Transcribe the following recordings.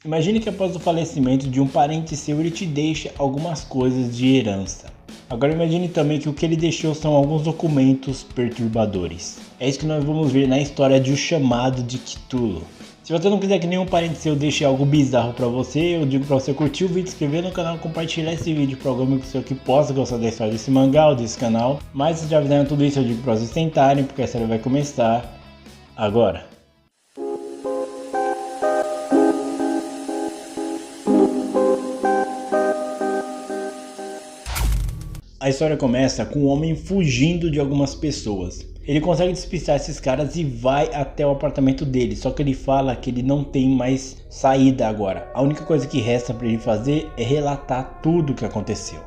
Imagine que após o falecimento de um parente seu, ele te deixa algumas coisas de herança. Agora imagine também que o que ele deixou são alguns documentos perturbadores. É isso que nós vamos ver na história de O Chamado de Cthulhu. Se você não quiser que nenhum parente seu deixe algo bizarro pra você, eu digo pra você curtir o vídeo, se inscrever no canal, compartilhar esse vídeo para algum amigo seu que possa gostar da história desse mangá ou desse canal. Mas se já fizeram tudo isso, eu digo pra vocês tentarem, porque a série vai começar agora. A história começa com um homem fugindo de algumas pessoas. Ele consegue despistar esses caras e vai até o apartamento dele, só que ele fala que ele não tem mais saída agora. A única coisa que resta para ele fazer é relatar tudo o que aconteceu.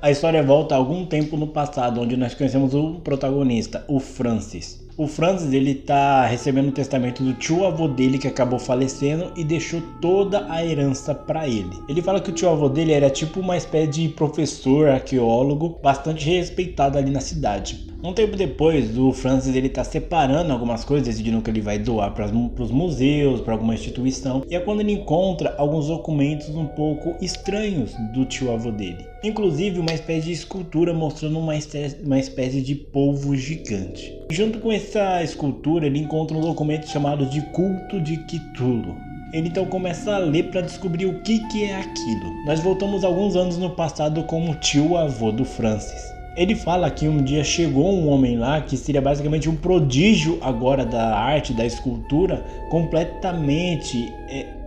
A história volta a algum tempo no passado, onde nós conhecemos o protagonista, o Francis. O Francis, ele tá recebendo o testamento do tio-avô dele que acabou falecendo e deixou toda a herança para ele. Ele fala que o tio-avô dele era tipo uma espécie de professor, arqueólogo, bastante respeitado ali na cidade. Um tempo depois, o Francis ele tá separando algumas coisas, decidindo que ele vai doar para os museus, para alguma instituição. E é quando ele encontra alguns documentos um pouco estranhos do tio-avô dele. Inclusive uma espécie de escultura mostrando uma espécie de polvo gigante. Junto com essa escultura, ele encontra um documento chamado de Culto de Cthulhu. Ele então começa a ler para descobrir o que é aquilo. Nós voltamos alguns anos no passado com o tio-avô do Francis. Ele fala que um dia chegou um homem lá que seria basicamente um prodígio agora da arte, da escultura, completamente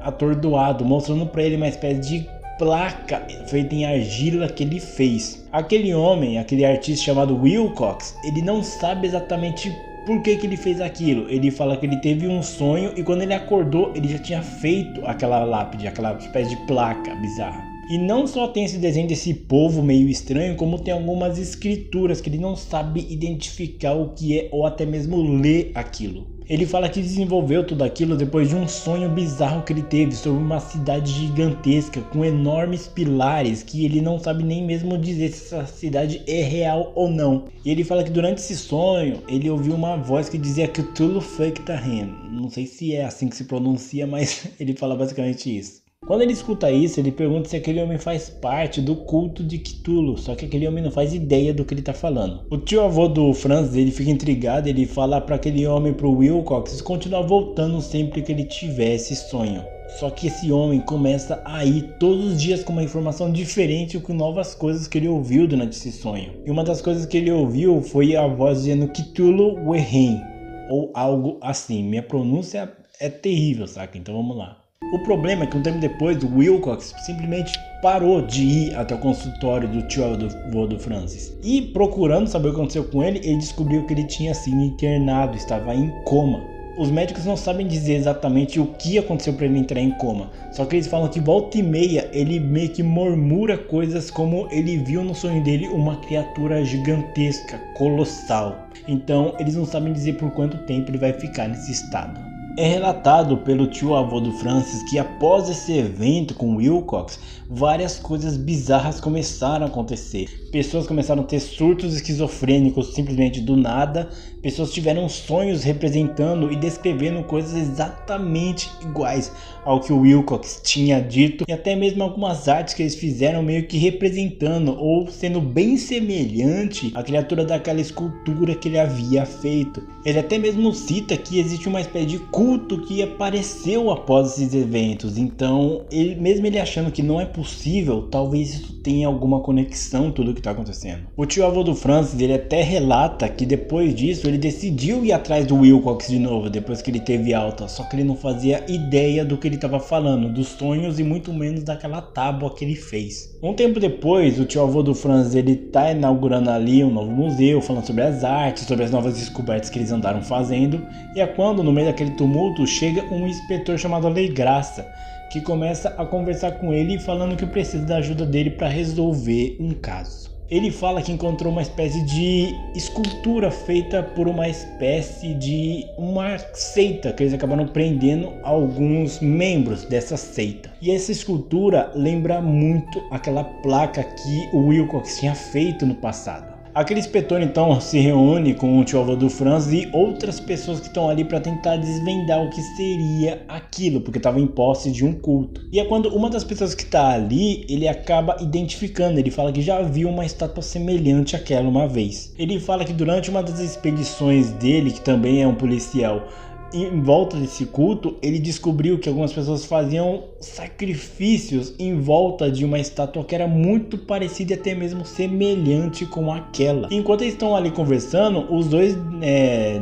atordoado, mostrando para ele uma espécie de placa feita em argila que ele fez. Aquele homem, aquele artista chamado Wilcox, ele não sabe exatamente por que ele fez aquilo. Ele fala que ele teve um sonho e quando ele acordou ele já tinha feito aquela lápide, aquela espécie de placa bizarra. E não só tem esse desenho desse povo meio estranho, como tem algumas escrituras que ele não sabe identificar o que é ou até mesmo ler aquilo. Ele fala que desenvolveu tudo aquilo depois de um sonho bizarro que ele teve sobre uma cidade gigantesca com enormes pilares que ele não sabe nem mesmo dizer se essa cidade é real ou não. E ele fala que durante esse sonho ele ouviu uma voz que dizia Cthulhu Fektahen. Não sei se é assim que se pronuncia, mas ele fala basicamente isso. Quando ele escuta isso, ele pergunta se aquele homem faz parte do culto de Cthulhu, só que aquele homem não faz ideia do que ele tá falando. O tio-avô do Francis, ele fica intrigado, ele fala para aquele homem, pro Wilcox, continuar voltando sempre que ele tiver esse sonho. Só que esse homem começa a ir todos os dias com uma informação diferente com novas coisas que ele ouviu durante esse sonho. E uma das coisas que ele ouviu foi a voz dizendo Cthulhu Wehen, ou algo assim. Minha pronúncia é terrível, saca? Então vamos lá. O problema é que um tempo depois o Wilcox simplesmente parou de ir até o consultório do tio-avô do Francis. E procurando saber o que aconteceu com ele, ele descobriu que ele tinha sido internado, estava em coma. Os médicos não sabem dizer exatamente o que aconteceu para ele entrar em coma. Só que eles falam que volta e meia ele meio que murmura coisas como ele viu no sonho dele uma criatura gigantesca, colossal. Então eles não sabem dizer por quanto tempo ele vai ficar nesse estado. É relatado pelo tio-avô do Francis que após esse evento com Wilcox, várias coisas bizarras começaram a acontecer. Pessoas começaram a ter surtos esquizofrênicos simplesmente do nada. Pessoas tiveram sonhos representando e descrevendo coisas exatamente iguais ao que o Wilcox tinha dito. E até mesmo algumas artes que eles fizeram meio que representando ou sendo bem semelhante à criatura daquela escultura que ele havia feito. Ele até mesmo cita que existe uma espécie de culto que apareceu após esses eventos. Então, mesmo ele achando que não é possível, talvez isso tenha alguma conexão tudo o que está acontecendo. O tio-avô do Francis, ele até relata que depois disso ele decidiu ir atrás do Wilcox de novo, depois que ele teve alta, só que ele não fazia ideia do que ele estava falando, dos sonhos e muito menos daquela tábua que ele fez. Um tempo depois, o tio-avô do Francis, ele tá inaugurando ali um novo museu, falando sobre as artes, sobre as novas descobertas que eles andaram fazendo, e é quando, no meio daquele tumulto, chega um inspetor chamado Lei Graça, que começa a conversar com ele falando que precisa da ajuda dele para resolver um caso. Ele fala que encontrou uma espécie de escultura feita por uma espécie de uma seita, que eles acabaram prendendo alguns membros dessa seita. E essa escultura lembra muito aquela placa que o Wilcox tinha feito no passado. Aquele inspetor então se reúne com o tio avô do Franz e outras pessoas que estão ali para tentar desvendar o que seria aquilo, porque estava em posse de um culto. E é quando uma das pessoas que está ali, ele acaba identificando, ele fala que já viu uma estátua semelhante àquela uma vez. Ele fala que durante uma das expedições dele, que também é um policial, em volta desse culto, ele descobriu que algumas pessoas faziam sacrifícios em volta de uma estátua que era muito parecida e até mesmo semelhante com aquela. Enquanto eles estão ali conversando, os dois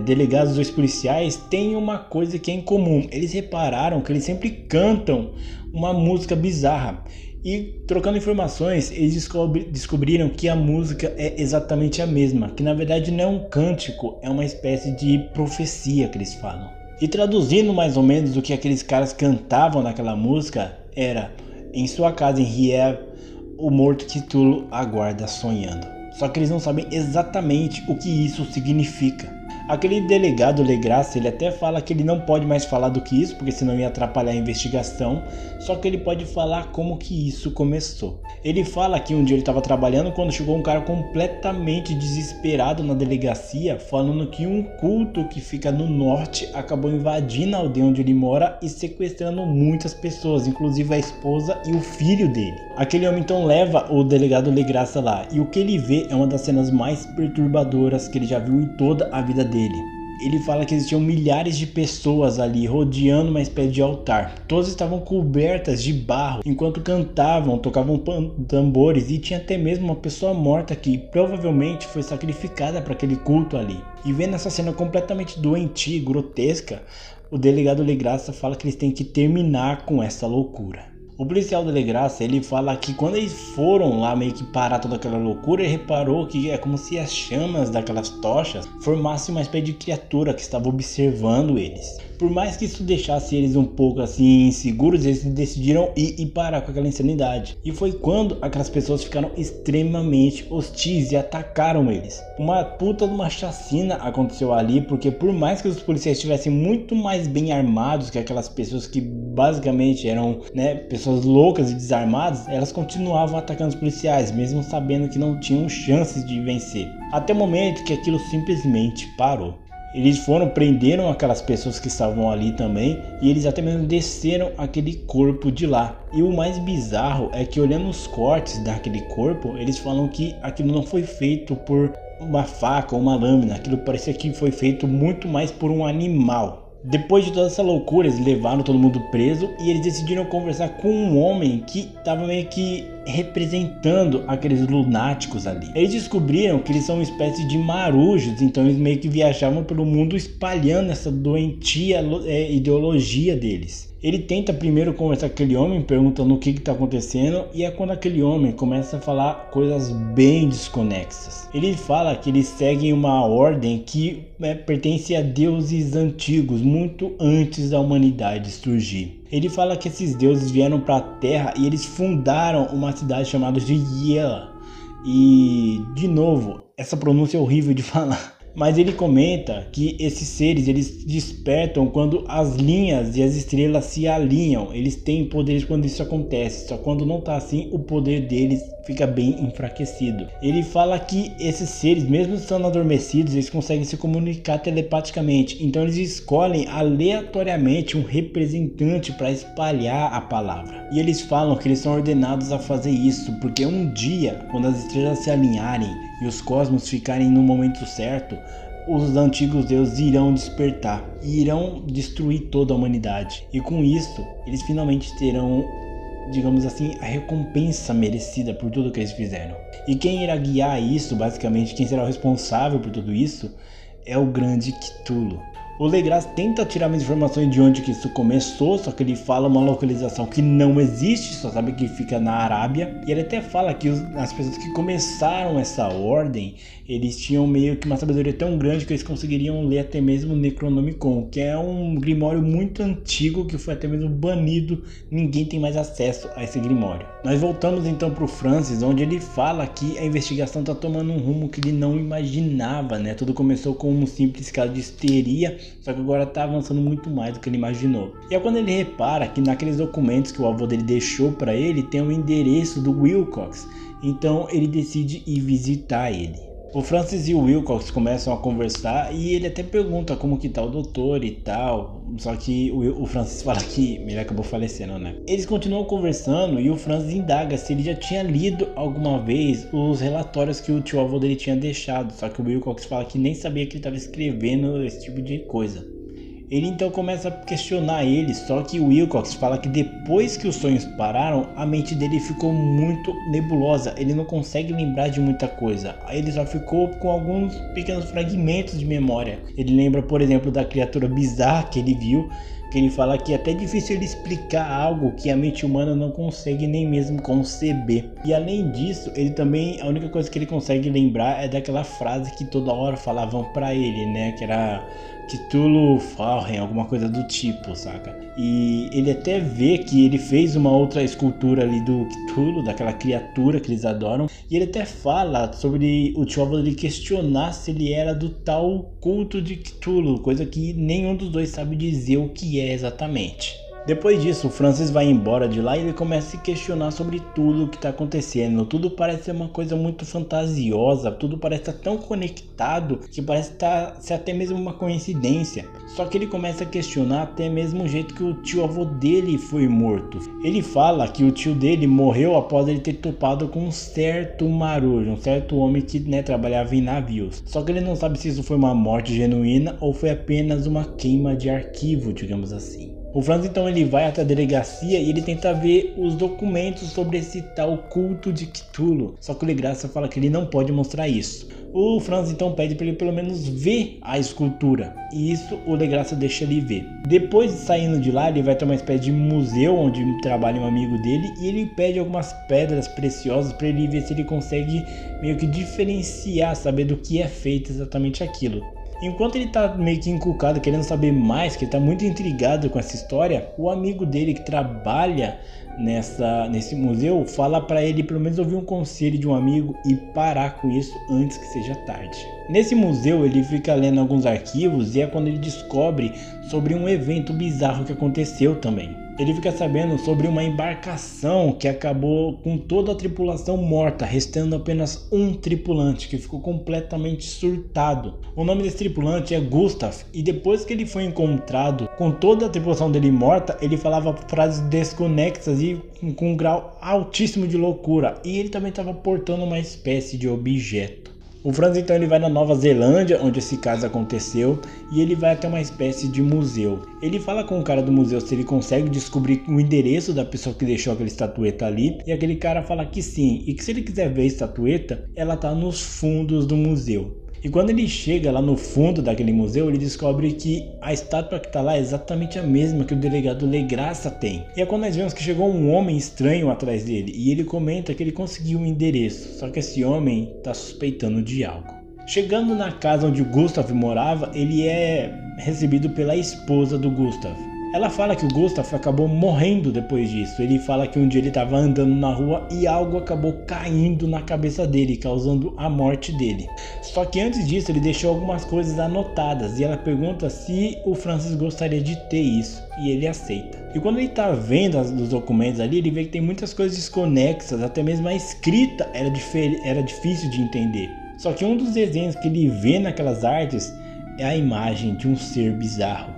delegados, os dois policiais, têm uma coisa que é em comum. Eles repararam que eles sempre cantam uma música bizarra. E trocando informações, eles descobriram que a música é exatamente a mesma, que na verdade não é um cântico, é uma espécie de profecia que eles falam. E traduzindo mais ou menos o que aqueles caras cantavam naquela música era: em sua casa em Riev, o morto Cthulhu aguarda sonhando. Só que eles não sabem exatamente o que isso significa. Aquele delegado Legrasse, ele até fala que ele não pode mais falar do que isso, porque senão ia atrapalhar a investigação, só que ele pode falar como que isso começou. Ele fala que um dia ele estava trabalhando quando chegou um cara completamente desesperado na delegacia, falando que um culto que fica no norte acabou invadindo a aldeia onde ele mora e sequestrando muitas pessoas, inclusive a esposa e o filho dele. Aquele homem então leva o delegado Legrasse lá, e o que ele vê é uma das cenas mais perturbadoras que ele já viu em toda a vida dele. Ele fala que existiam milhares de pessoas ali rodeando uma espécie de altar. Todas estavam cobertas de barro enquanto cantavam, tocavam tambores, e tinha até mesmo uma pessoa morta que provavelmente foi sacrificada para aquele culto ali. E vendo essa cena completamente doentia e grotesca, o delegado Legrasse fala que eles têm que terminar com essa loucura. O policial da Legrasse, ele fala que quando eles foram lá meio que parar toda aquela loucura, ele reparou que é como se as chamas daquelas tochas formassem uma espécie de criatura que estava observando eles. Por mais que isso deixasse eles um pouco assim inseguros, eles decidiram ir e parar com aquela insanidade. E foi quando aquelas pessoas ficaram extremamente hostis e atacaram eles. Uma puta de uma chacina aconteceu ali, porque por mais que os policiais estivessem muito mais bem armados que aquelas pessoas que basicamente eram, pessoas loucas e desarmadas, elas continuavam atacando os policiais, mesmo sabendo que não tinham chances de vencer. Até o momento que aquilo simplesmente parou. Eles prenderam aquelas pessoas que estavam ali também, e eles até mesmo desceram aquele corpo de lá. E o mais bizarro é que, olhando os cortes daquele corpo, eles falam que aquilo não foi feito por uma faca ou uma lâmina, aquilo parecia que foi feito muito mais por um animal. Depois de toda essa loucura, eles levaram todo mundo preso e eles decidiram conversar com um homem que estava meio que representando aqueles lunáticos ali. Eles descobriram que eles são uma espécie de marujos, então eles meio que viajavam pelo mundo espalhando essa doentia ideologia deles. Ele tenta primeiro conversar com aquele homem, perguntando o que está acontecendo, e é quando aquele homem começa a falar coisas bem desconexas. Ele fala que eles seguem uma ordem que pertence a deuses antigos, muito antes da humanidade surgir. Ele fala que esses deuses vieram para a Terra e eles fundaram uma cidade chamada de Yela. E, de novo, essa pronúncia é horrível de falar. Mas ele comenta que esses seres, eles despertam quando as linhas e as estrelas se alinham. Eles têm poderes quando isso acontece, só quando não tá assim, o poder deles fica bem enfraquecido. Ele fala que esses seres, mesmo estando adormecidos, eles conseguem se comunicar telepaticamente. Então eles escolhem aleatoriamente um representante para espalhar a palavra. E eles falam que eles são ordenados a fazer isso, porque um dia, quando as estrelas se alinharem e os cosmos ficarem no momento certo, os antigos deuses irão despertar e irão destruir toda a humanidade. E com isso, eles finalmente terão, digamos assim, a recompensa merecida por tudo que eles fizeram. E quem irá guiar isso, basicamente, quem será o responsável por tudo isso, é o grande Cthulhu. O Legrasse tenta tirar mais informações de onde que isso começou, só que ele fala uma localização que não existe, só sabe que fica na Arábia. E ele até fala que as pessoas que começaram essa ordem, eles tinham meio que uma sabedoria tão grande que eles conseguiriam ler até mesmo o Necronomicon, que é um grimório muito antigo que foi até mesmo banido, ninguém tem mais acesso a esse grimório. Nós voltamos então para o Francis, onde ele fala que a investigação está tomando um rumo que ele não imaginava, né? Tudo começou com um simples caso de histeria, só que agora está avançando muito mais do que ele imaginou. E é quando ele repara que naqueles documentos que o avô dele deixou para ele tem o endereço do Wilcox, então ele decide ir visitar ele. O Francis e o Wilcox começam a conversar e ele até pergunta como que tá o doutor e tal, só que o Francis fala que ele acabou falecendo, né? Eles continuam conversando e o Francis indaga se ele já tinha lido alguma vez os relatórios que o tio-avô dele tinha deixado, só que o Wilcox fala que nem sabia que ele estava escrevendo esse tipo de coisa. Ele então começa a questionar ele, só que o Wilcox fala que depois que os sonhos pararam, a mente dele ficou muito nebulosa, ele não consegue lembrar de muita coisa, ele só ficou com alguns pequenos fragmentos de memória. Ele lembra, por exemplo, da criatura bizarra que ele viu, que ele fala que é até difícil ele explicar algo que a mente humana não consegue nem mesmo conceber. E além disso, ele também, a única coisa que ele consegue lembrar é daquela frase que toda hora falavam pra ele, né, que era Cthulhu Fallen, alguma coisa do tipo, saca? E ele até vê que ele fez uma outra escultura ali do Cthulhu, daquela criatura que eles adoram, e ele até fala sobre o tio-avô dele questionar se ele era do tal culto de Cthulhu, coisa que nenhum dos dois sabe dizer o que é exatamente. Depois disso, o Francis vai embora de lá e ele começa a se questionar sobre tudo o que está acontecendo. Tudo parece ser uma coisa muito fantasiosa, tudo parece estar tão conectado que parece ser até mesmo uma coincidência. Só que ele começa a questionar até mesmo o jeito que o tio-avô dele foi morto. Ele fala que o tio dele morreu após ele ter topado com um certo marujo, um certo homem que, né, trabalhava em navios. Só que ele não sabe se isso foi uma morte genuína ou foi apenas uma queima de arquivo, digamos assim. O Franz então ele vai até a delegacia e ele tenta ver os documentos sobre esse tal culto de Cthulhu, só que o Legraça fala que ele não pode mostrar isso. O Franz então pede para ele pelo menos ver a escultura, e isso o Legraça deixa ele ver. Depois de saindo de lá, ele vai ter uma espécie de museu onde trabalha um amigo dele e ele pede algumas pedras preciosas para ele ver se ele consegue meio que diferenciar, saber do que é feito exatamente aquilo. Enquanto ele tá meio que encucado, querendo saber mais, que ele tá muito intrigado com essa história, o amigo dele que trabalha nesse museu fala pra ele pelo menos ouvir um conselho de um amigo e parar com isso antes que seja tarde. Nesse museu ele fica lendo alguns arquivos e é quando ele descobre sobre um evento bizarro que aconteceu também. Ele fica sabendo sobre uma embarcação que acabou com toda a tripulação morta, restando apenas um tripulante que ficou completamente surtado. O nome desse tripulante é Gustav, e depois que ele foi encontrado com toda a tripulação dele morta, ele falava frases desconexas e com um grau altíssimo de loucura, e ele também estava portando uma espécie de objeto. O Franz então ele vai na Nova Zelândia, onde esse caso aconteceu, e ele vai até uma espécie de museu. Ele fala com o cara do museu se ele consegue descobrir o endereço da pessoa que deixou aquela estatueta ali, e aquele cara fala que sim, e que se ele quiser ver a estatueta, ela tá nos fundos do museu. E quando ele chega lá no fundo daquele museu, ele descobre que a estátua que está lá é exatamente a mesma que o delegado Legraça tem. E é quando nós vemos que chegou um homem estranho atrás dele, e ele comenta que ele conseguiu o endereço, só que esse homem está suspeitando de algo. Chegando na casa onde o Gustav morava, ele é recebido pela esposa do Gustav. Ela fala que o Gustav acabou morrendo depois disso. Ele fala que um dia ele estava andando na rua e algo acabou caindo na cabeça dele, causando a morte dele. Só que antes disso ele deixou algumas coisas anotadas e ela pergunta se o Francis gostaria de ter isso, e ele aceita. E quando ele está vendo os documentos ali, ele vê que tem muitas coisas desconexas, até mesmo a escrita era difícil de entender. Só que um dos desenhos que ele vê naquelas artes é a imagem de um ser bizarro.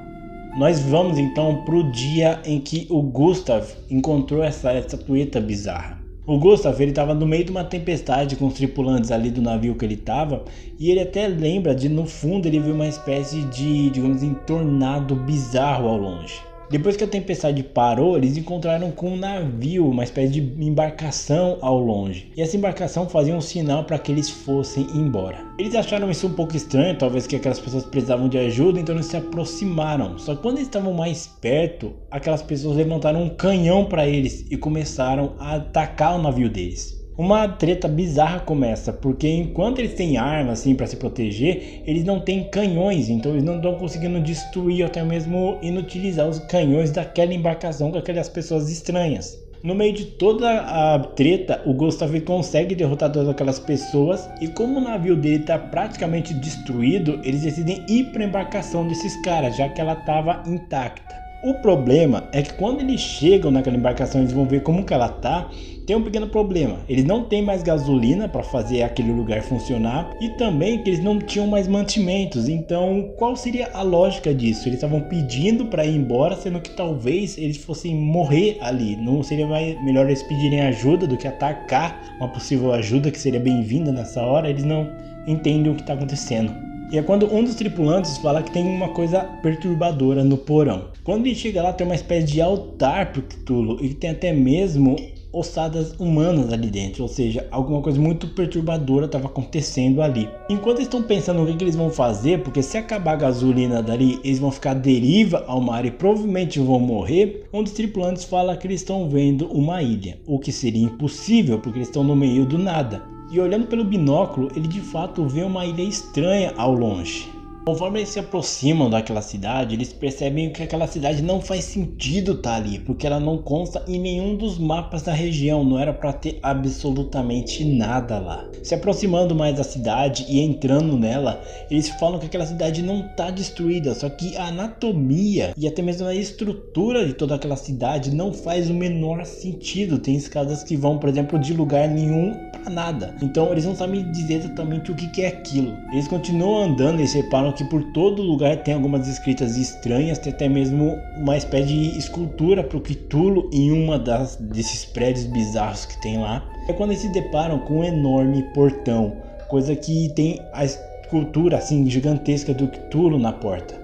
Nós vamos então para o dia em que o Gustav encontrou essa estatueta bizarra. O Gustav estava no meio de uma tempestade com os tripulantes ali do navio que ele estava, e ele até lembra de no fundo ele viu uma espécie de, digamos assim, tornado bizarro ao longe. Depois que a tempestade parou, eles encontraram com um navio, uma espécie de embarcação ao longe. E essa embarcação fazia um sinal para que eles fossem embora. Eles acharam isso um pouco estranho, talvez que aquelas pessoas precisavam de ajuda, então eles se aproximaram. Só que quando eles estavam mais perto, aquelas pessoas levantaram um canhão para eles e começaram a atacar o navio deles. Uma treta bizarra começa, porque enquanto eles têm armas assim para se proteger, eles não têm canhões, então eles não estão conseguindo destruir ou até mesmo inutilizar os canhões daquela embarcação com aquelas pessoas estranhas. No meio de toda a treta, o Gustav consegue derrotar todas aquelas pessoas, e como o navio dele está praticamente destruído, eles decidem ir para a embarcação desses caras, já que ela estava intacta. O problema é que quando eles chegam naquela embarcação, eles vão ver como que ela tá. Tem um pequeno problema, eles não têm mais gasolina para fazer aquele lugar funcionar e também que eles não tinham mais mantimentos. Então qual seria a lógica disso? Eles estavam pedindo para ir embora, sendo que talvez eles fossem morrer ali. Não seria melhor eles pedirem ajuda do que atacar uma possível ajuda que seria bem-vinda nessa hora? Eles não entendem o que está acontecendo. E é quando um dos tripulantes fala que tem uma coisa perturbadora no porão. Quando ele chega lá, tem uma espécie de altar pro Cthulhu e tem até mesmo ossadas humanas ali dentro, ou seja, alguma coisa muito perturbadora estava acontecendo ali. Enquanto eles estão pensando o que eles vão fazer, porque se acabar a gasolina dali, eles vão ficar à deriva ao mar e provavelmente vão morrer, um dos tripulantes fala que eles estão vendo uma ilha, o que seria impossível porque eles estão no meio do nada. E olhando pelo binóculo, ele de fato vê uma ilha estranha ao longe. Conforme eles se aproximam daquela cidade, eles percebem que aquela cidade não faz sentido estar ali, porque ela não consta em nenhum dos mapas da região, não era para ter absolutamente nada lá. Se aproximando mais da cidade e entrando nela, eles falam que aquela cidade não está destruída, só que a anatomia e até mesmo a estrutura de toda aquela cidade não faz o menor sentido. Tem escadas que vão, por exemplo, de lugar nenhum para nada, então eles não sabem dizer exatamente o que é aquilo. Eles continuam andando e separam que por todo lugar tem algumas escritas estranhas, tem até mesmo uma espécie de escultura para o Cthulhu em uma desses prédios bizarros que tem lá. É quando eles se deparam com um enorme portão, coisa que tem a escultura assim gigantesca do Cthulhu na porta.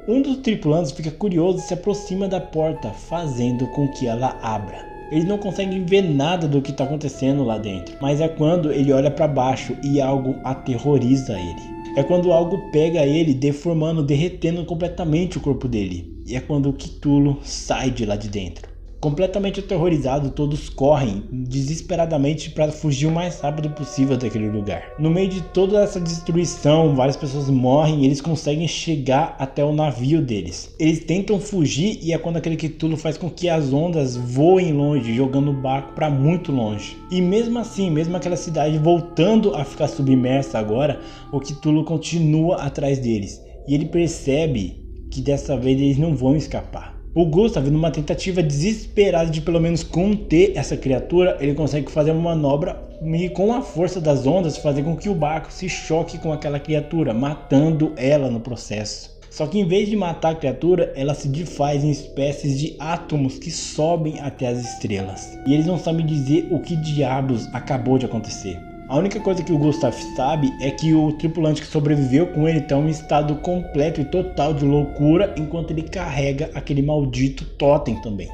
Um dos tripulantes fica curioso e se aproxima da porta, fazendo com que ela abra. Eles não conseguem ver nada do que está acontecendo lá dentro, mas é quando ele olha para baixo e algo aterroriza ele. É quando algo pega ele, deformando, derretendo completamente o corpo dele. E é quando o Cthulhu sai de lá de dentro. Completamente aterrorizado, todos correm desesperadamente para fugir o mais rápido possível daquele lugar. No meio de toda essa destruição, várias pessoas morrem e eles conseguem chegar até o navio deles. Eles tentam fugir e é quando aquele Cthulhu faz com que as ondas voem longe, jogando o barco para muito longe. E mesmo assim, mesmo aquela cidade voltando a ficar submersa agora, o Cthulhu continua atrás deles. E ele percebe que dessa vez eles não vão escapar. O Gustav, numa tentativa desesperada de pelo menos conter essa criatura, ele consegue fazer uma manobra e com a força das ondas fazer com que o barco se choque com aquela criatura, matando ela no processo. Só que em vez de matar a criatura, ela se desfaz em espécies de átomos que sobem até as estrelas. E eles não sabem dizer o que diabos acabou de acontecer. A única coisa que o Gustav sabe é que o tripulante que sobreviveu com ele está em um estado completo e total de loucura enquanto ele carrega aquele maldito totem também.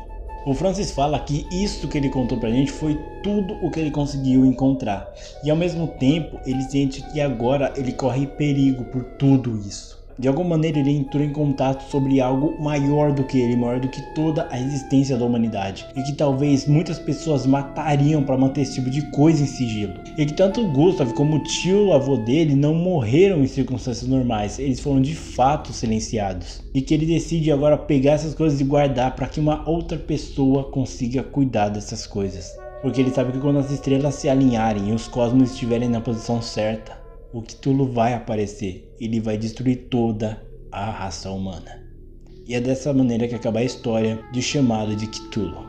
O Francis fala que isso que ele contou pra gente foi tudo o que ele conseguiu encontrar. E ao mesmo tempo ele sente que agora ele corre perigo por tudo isso. De alguma maneira ele entrou em contato sobre algo maior do que ele, maior do que toda a existência da humanidade. E que talvez muitas pessoas matariam para manter esse tipo de coisa em sigilo. E que tanto o Gustav como o tio e o avô dele não morreram em circunstâncias normais, eles foram de fato silenciados. E que ele decide agora pegar essas coisas e guardar para que uma outra pessoa consiga cuidar dessas coisas. Porque ele sabe que quando as estrelas se alinharem e os cosmos estiverem na posição certa, o Cthulhu vai aparecer, ele vai destruir toda a raça humana. E é dessa maneira que acaba a história de Chamado de Cthulhu.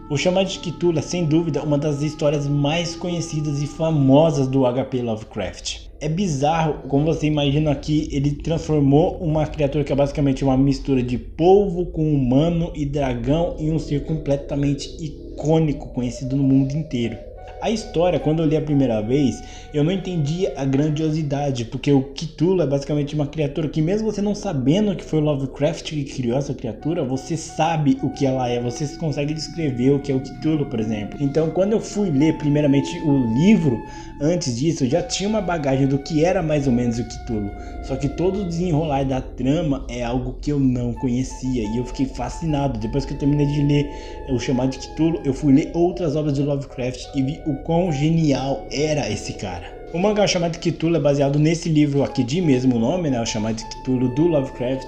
O Chamado de Cthulhu é sem dúvida uma das histórias mais conhecidas e famosas do H.P. Lovecraft. É bizarro, como você imagina aqui, ele transformou uma criatura que é basicamente uma mistura de polvo com humano e dragão em um ser completamente icônico, conhecido no mundo inteiro. A história, quando eu li a primeira vez, eu não entendia a grandiosidade, porque o Cthulhu é basicamente uma criatura que mesmo você não sabendo que foi o Lovecraft que criou essa criatura, você sabe o que ela é, você consegue descrever o que é o Cthulhu, por exemplo. Então quando eu fui ler primeiramente o livro, antes disso eu já tinha uma bagagem do que era mais ou menos o Cthulhu, só que todo o desenrolar da trama é algo que eu não conhecia e eu fiquei fascinado. Depois que eu terminei de ler o Chamado de Cthulhu, eu fui ler outras obras de Lovecraft e vi o quão genial era esse cara. O mangá Chamado de Cthulhu é baseado nesse livro aqui de mesmo nome, né, o Chamado de Cthulhu do Lovecraft,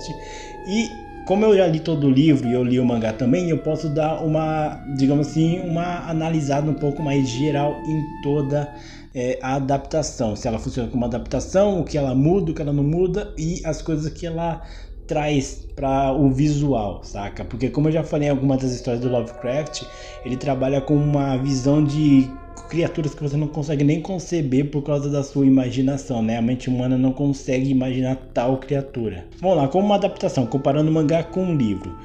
e como eu já li todo o livro e eu li o mangá também, eu posso dar uma, digamos assim, uma analisada um pouco mais geral em toda a adaptação, se ela funciona como adaptação, o que ela muda, o que ela não muda e as coisas que ela traz para o visual, saca? Porque como eu já falei em algumas das histórias do Lovecraft, ele trabalha com uma visão de criaturas que você não consegue nem conceber por causa da sua imaginação, né? A mente humana não consegue imaginar tal criatura. Vamos lá, como uma adaptação, comparando o mangá com o livro.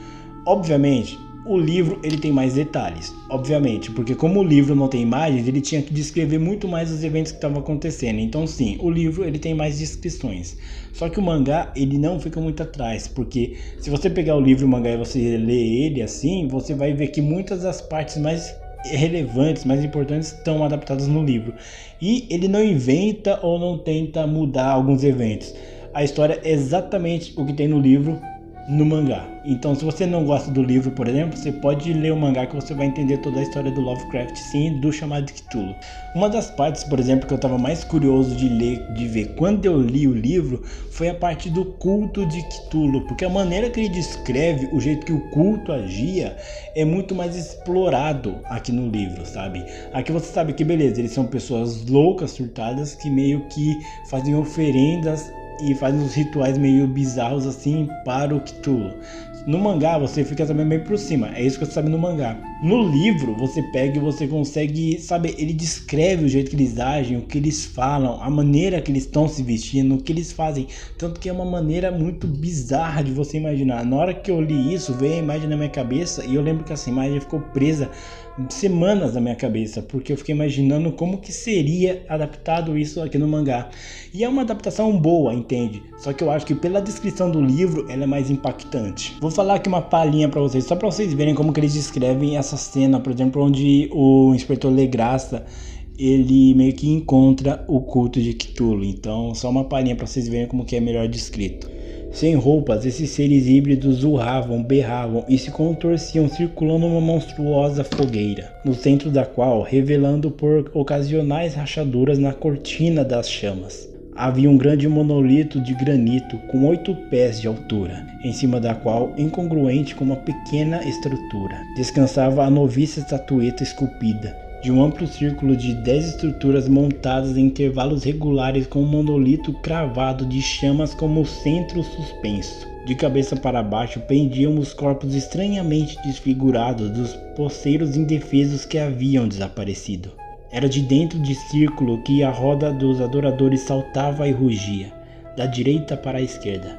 Obviamente, o livro ele tem mais detalhes, obviamente, porque como o livro não tem imagens, ele tinha que descrever muito mais os eventos que estavam acontecendo. Então sim, o livro ele tem mais descrições. Só que o mangá ele não fica muito atrás, porque se você pegar o livro e o mangá e você ler ele assim, você vai ver que muitas das partes mais relevantes, mais importantes estão adaptadas no livro. E ele não inventa ou não tenta mudar alguns eventos. A história é exatamente o que tem no livro no mangá. Então se você não gosta do livro, por exemplo, você pode ler o mangá que você vai entender toda a história do Lovecraft, sim, do Chamado de Cthulhu. Uma das partes, por exemplo, que eu estava mais curioso de ler, de ver quando eu li o livro, foi a parte do culto de Cthulhu, porque a maneira que ele descreve o jeito que o culto agia é muito mais explorado aqui no livro, sabe? Aqui você sabe que beleza, eles são pessoas loucas, surtadas, que meio que fazem oferendas e fazem uns rituais meio bizarros assim para o Cthulhu. No mangá você fica sabendo bem por cima, é isso que você sabe no mangá. No livro você pega e você consegue saber, ele descreve o jeito que eles agem, o que eles falam, a maneira que eles estão se vestindo, o que eles fazem. Tanto que é uma maneira muito bizarra de você imaginar. Na hora que eu li isso, veio a imagem na minha cabeça e eu lembro que essa imagem ficou presa semanas na minha cabeça, porque eu fiquei imaginando como que seria adaptado isso aqui no mangá. E é uma adaptação boa, entende? Só que eu acho que pela descrição do livro ela é mais impactante. Vou falar aqui uma palhinha pra vocês, só pra vocês verem como que eles descrevem essa cena, por exemplo, onde o inspetor Legraça ele meio que encontra o culto de Cthulhu. Então só uma palhinha pra vocês verem como que é melhor descrito. Sem roupas, esses seres híbridos urravam, berravam e se contorciam circulando uma monstruosa fogueira, no centro da qual, revelando por ocasionais rachaduras na cortina das chamas, havia um grande monolito de granito com 8 pés de altura, em cima da qual, incongruente com uma pequena estrutura, descansava a noviça estatueta esculpida, de um amplo círculo de 10 estruturas montadas em intervalos regulares com um monolito cravado de chamas como centro suspenso. De cabeça para baixo pendiam os corpos estranhamente desfigurados dos poceiros indefesos que haviam desaparecido. Era de dentro de círculo que a roda dos adoradores saltava e rugia, da direita para a esquerda,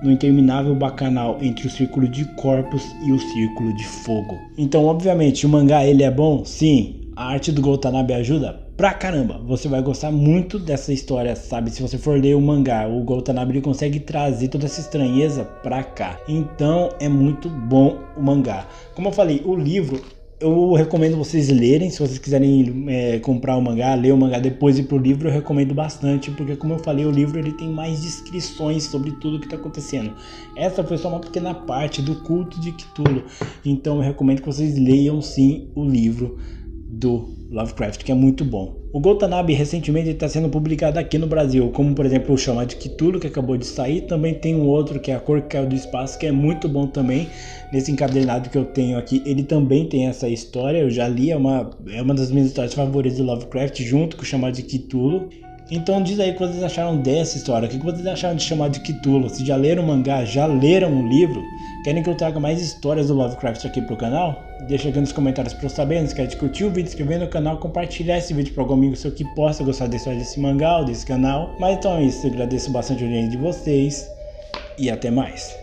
no interminável bacanal entre o círculo de corpos e o círculo de fogo. Então, obviamente, o mangá ele é bom? Sim. A arte do Go Tanabe ajuda pra caramba. Você vai gostar muito dessa história, sabe? Se você for ler o mangá, o Go Tanabe ele consegue trazer toda essa estranheza pra cá. Então é muito bom o mangá. Como eu falei, o livro eu recomendo vocês lerem. Se vocês quiserem comprar o mangá, ler o mangá depois ir pro livro, eu recomendo bastante, porque como eu falei, o livro ele tem mais descrições sobre tudo que tá acontecendo. Essa foi só uma pequena parte do culto de Cthulhu, então eu recomendo que vocês leiam sim o livro do Lovecraft, que é muito bom. O Go Tanabe recentemente está sendo publicado aqui no Brasil, como por exemplo o Chamado de Cthulhu, que acabou de sair. Também tem um outro que é A Cor que Caiu do Espaço, que é muito bom também. Nesse encadernado que eu tenho aqui, ele também tem essa história, eu já li, é uma das minhas histórias favoritas do Lovecraft, junto com o Chamado de Cthulhu. Então diz aí o que vocês acharam dessa história, o que vocês acharam de Chamado de Cthulhu, se já leram o mangá, já leram o livro, querem que eu traga mais histórias do Lovecraft aqui pro canal? Deixa aqui nos comentários pra eu saber, não esquece de curtir o vídeo, inscrever no canal, compartilhar esse vídeo para algum amigo seu que possa gostar da história desse mangá ou desse canal. Mas então é isso, eu agradeço bastante o dinheiro de vocês e até mais.